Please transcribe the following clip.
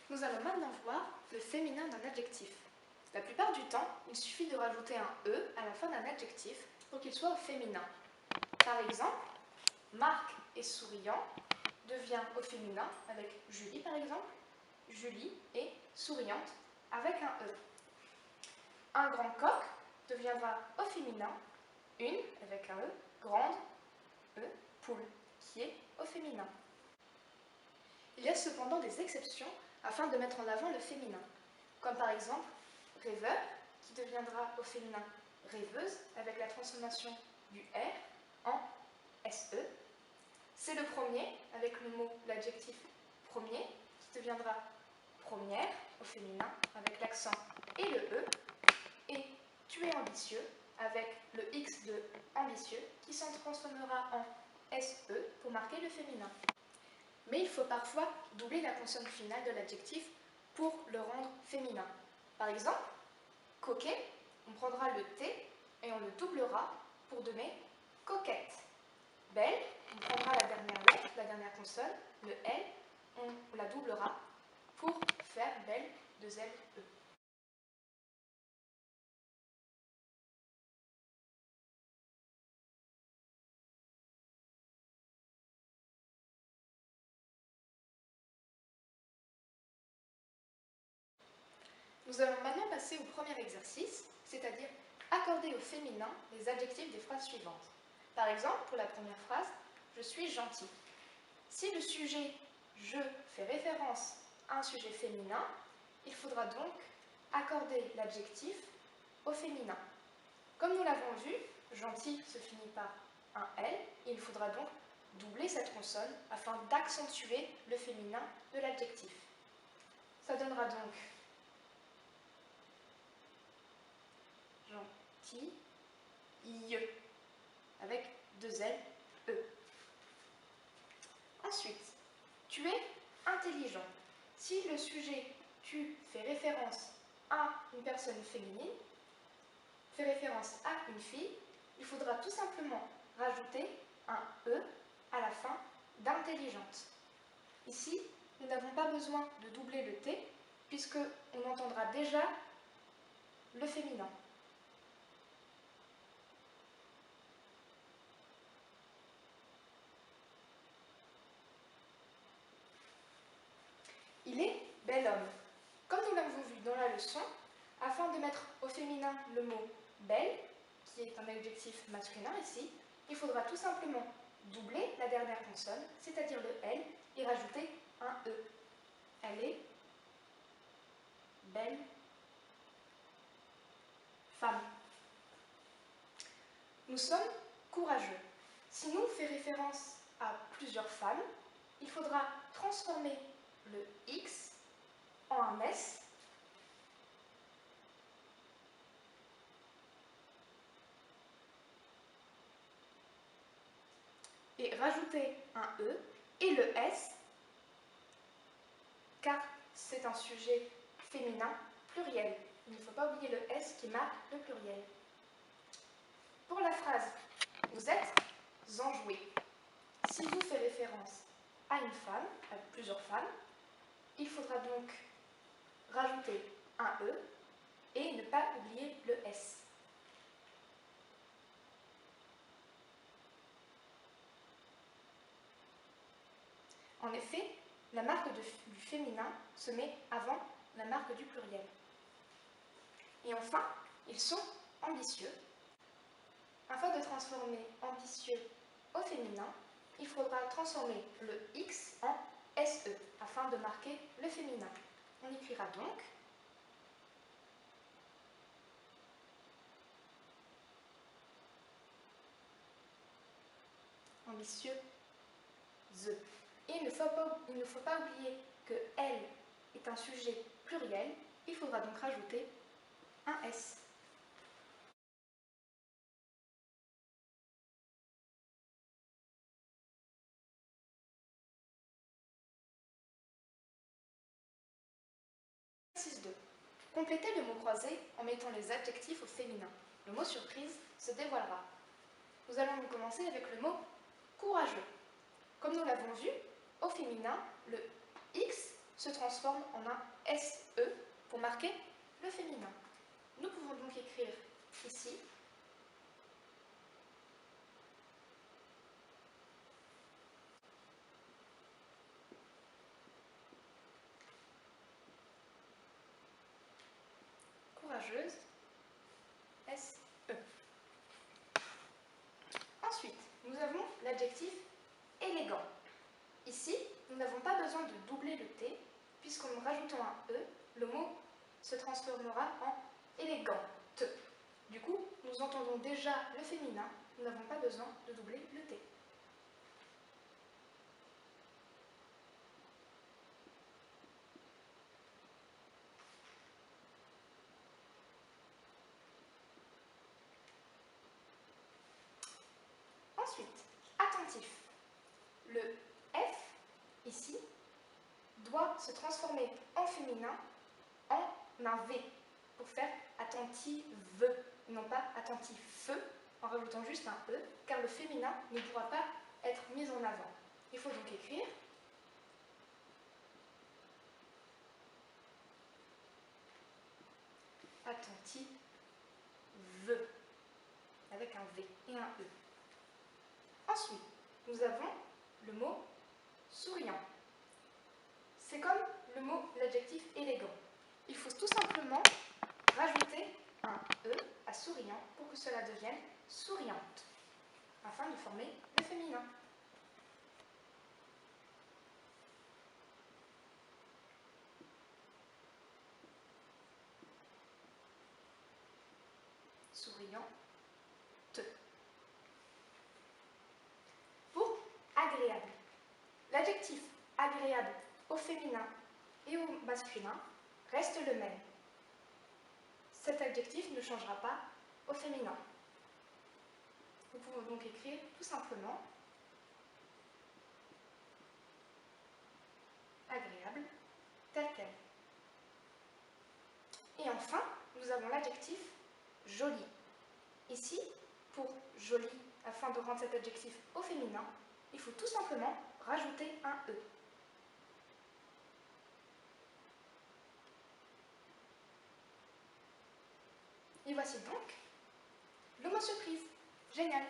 Nous allons maintenant voir le féminin d'un adjectif. La plupart du temps, il suffit de rajouter un « e » à la fin d'un adjectif pour qu'il soit au féminin. Par exemple, Marc est souriant devient au féminin avec Julie par exemple. Julie est souriante avec un « e ». Un grand coq deviendra au féminin une avec un « e », grande « e », poule qui est au féminin. Il y a cependant des exceptions afin de mettre en avant le féminin, comme par exemple rêveur qui deviendra au féminin rêveuse avec la transformation du R en SE. C'est le premier avec le mot, l'adjectif premier qui deviendra première au féminin avec l'accent et le E. Et tu es ambitieux avec le X de ambitieux qui s'en transformera en SE pour marquer le féminin. Mais il faut parfois doubler la consonne finale de l'adjectif pour le rendre féminin. Par exemple, coquet, on prendra le T et on le doublera pour donner coquette. Belle, on prendra la dernière lettre, la dernière consonne, le L, on la doublera pour faire belle de Z, E. Nous allons maintenant passer au premier exercice, c'est-à-dire accorder au féminin les adjectifs des phrases suivantes. Par exemple, pour la première phrase, je suis gentil. Si le sujet je fait référence à un sujet féminin, il faudra donc accorder l'adjectif au féminin. Comme nous l'avons vu, gentil se finit par un L, et il faudra donc doubler cette consonne afin d'accentuer le féminin de l'adjectif. Ça donnera donc gentil, avec deux L, E. Ensuite, tu es intelligent. Si le sujet tu fait référence à une personne féminine, fait référence à une fille, il faudra tout simplement rajouter un E à la fin d'intelligente. Ici, nous n'avons pas besoin de doubler le T, puisqu'on entendra déjà le féminin. Il est bel homme. Comme nous l'avons vu dans la leçon, afin de mettre au féminin le mot belle, qui est un adjectif masculin ici, il faudra tout simplement doubler la dernière consonne, c'est-à-dire le L, et rajouter un E. Elle est belle femme. Nous sommes courageux. Si nous fait référence à plusieurs femmes, il faudra transformer le X en un S et rajouter un E et le S, car c'est un sujet féminin pluriel. Il ne faut pas oublier le S qui marque le pluriel. Pour la phrase « Vous êtes enjoué », si vous fait référence à une femme, à plusieurs femmes, il faudra donc rajouter un E et ne pas oublier le S. En effet, la marque du féminin se met avant la marque du pluriel. Et enfin, ils sont ambitieux. Afin de transformer ambitieux au féminin, il faudra transformer le X en SE afin de marquer le féminin. On écrira donc ambitieux, the. Et il ne faut pas oublier que elle est un sujet pluriel, il faudra donc rajouter un S. Exercice 2. Complétez le mot croisé en mettant les adjectifs au féminin. Le mot surprise se dévoilera. Nous allons commencer avec le mot courageux. Comme nous l'avons vu, au féminin, le X se transforme en un SE pour marquer le féminin. Nous pouvons donc écrire ici courageuse, SE. Ensuite, nous avons l'adjectif élégant. Ici, nous n'avons pas besoin de doubler le T, puisqu'en rajoutant un E, le mot se transformera en élégante. Du coup, nous entendons déjà le féminin, nous n'avons pas besoin de doubler le T. Ensuite, attentif. Le F, ici, doit se transformer en féminin en un V, pour faire attentive, et non pas attentif, en rajoutant juste un E, car le féminin ne pourra pas être mis en avant. Il faut donc écrire attentive, avec un V et un E. Ensuite, nous avons le mot souriant. C'est comme le mot, l'adjectif élégant. Il faut tout simplement rajouter un E à souriant pour que cela devienne souriante, afin de former le féminin. Souriante. Pour agréable. L'adjectif agréable au féminin et au masculin reste le même. Cet adjectif ne changera pas au féminin. Nous pouvons donc écrire tout simplement agréable tel quel. Et enfin, nous avons l'adjectif joli. Ici, pour joli, afin de rendre cet adjectif au féminin, il faut tout simplement rajouter un E. Et voici donc le mot surprise. Génial!